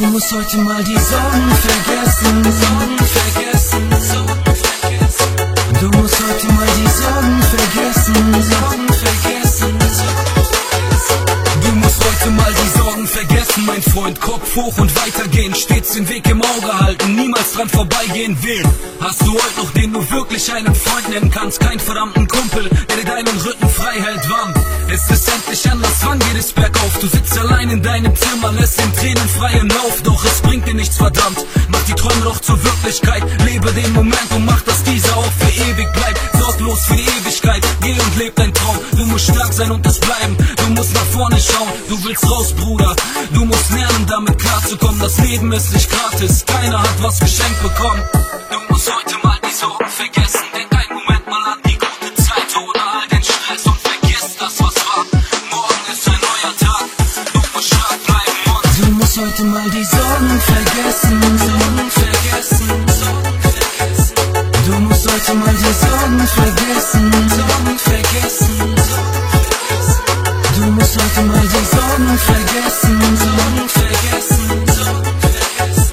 Du musst heute mal die Sorgen vergessen, Sorgen vergessen, Sorgen vergessen. Du musst heute mal die Sorgen vergessen, Sorgen vergessen, Sorgen vergessen. Du musst heute mal die Sorgen vergessen, mein Freund. Kopf hoch und weitergehen, stets den Weg im Auge halten, niemals dran vorbeigehen. Wen hast du heute noch, den du wirklich einen Freund nennen kannst? Kein verdammten Kumpel, der dir deinen Rücken frei hält. Wann ist es endlich anders? Wann geht es bergauf? Du sitzt allein in deinem Zimmer, lässt den Tränen freien Lauf. Doch es bringt dir nichts, verdammt. Mach die Träume doch zur Wirklichkeit. Lebe den Moment und mach, dass dieser auch für ewig bleibt. Sorglos für die Ewigkeit. Geh und leb dein Traum. Du musst stark sein und es bleiben. Du musst nach vorne schauen. Du willst raus, Bruder. Du musst lernen, damit klarzukommen. Das Leben ist nicht gratis. Keiner hat was geschenkt bekommen. Du musst heute mal die Sorgen vergessen. Denk einen Moment mal an die gute Zeit ohne all den Stress und vergiss das, was war. Morgen ist ein neuer Tag. Du musst stark bleiben und du musst heute mal die Sorgen vergessen, Sorgen vergessen, Sorgen vergessen. Du musst heute mal die Sorgen vergessen, Sorgen vergessen, Sorgen vergessen. Du musst heute mal die Sorgen vergessen, Sorgen vergessen, Sorgen vergessen.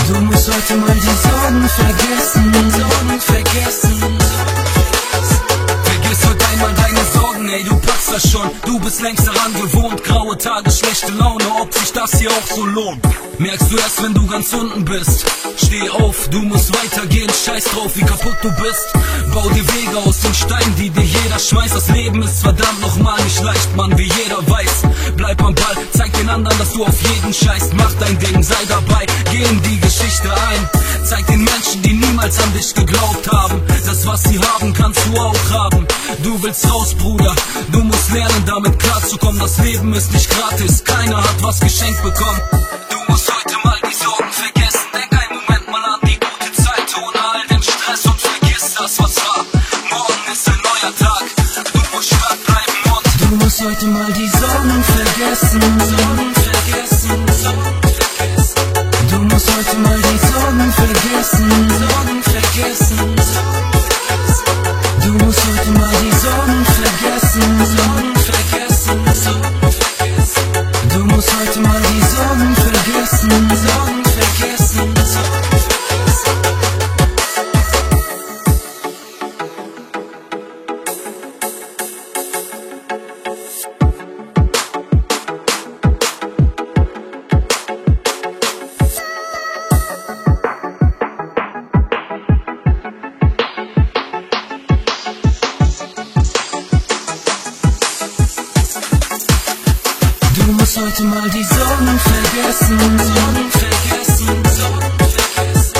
Du musst heute mal die Sorgen vergessen, Sorgen vergessen, Sorgen vergessen. vergiss heute einmal deine Sorgen, ey, du packst das schon. Du bist längst daran gewohnt, graue Tage, schlechte Laune, ob sich das hier auch so lohnt. Merkst du erst, wenn du ganz unten bist. Steh auf, du musst weitergehen, scheiß drauf, wie kaputt du bist. Bau dir Wege aus den Steinen, die dir jeder schmeißt. Das Leben ist verdammt nochmal nicht leicht, Mann, wie jeder weiß. Bleib am Ball, zeig den anderen, dass du auf jeden scheißt. Mach dein Ding, sei dabei, geh in die Geschichte ein. Zeig den Menschen, die niemals an dich geglaubt haben, das, was sie haben, kannst du auch haben. Du willst raus, Bruder, du musst lernen, damit klarzukommen. Das Leben ist nicht gratis, keiner hat was geschenkt bekommen. Du musst heute mal die Sorgen vergessen. Denk einen Moment mal an die gute Zeit ohne all den Stress und vergiss das, was war. Morgen ist ein neuer Tag. Du musst stark bleiben und du musst heute mal die Sorgen vergessen, Sorgen vergessen, Sorgen vergessen. Du musst heute mal die Sorgen vergessen, Sorgen vergessen, Sorgen vergessen. Du musst heute mal die Sorgen vergessen, Sorgen vergessen, Sorgen vergessen. Du musst heute mal die Sorgen vergessen, Sorgen vergessen, Sorgen vergessen. Du musst heute mal die Sorgen vergessen, Sorgen vergessen, Sorgen vergessen.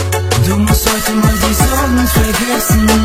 Du musst heute mal die Sorgen vergessen.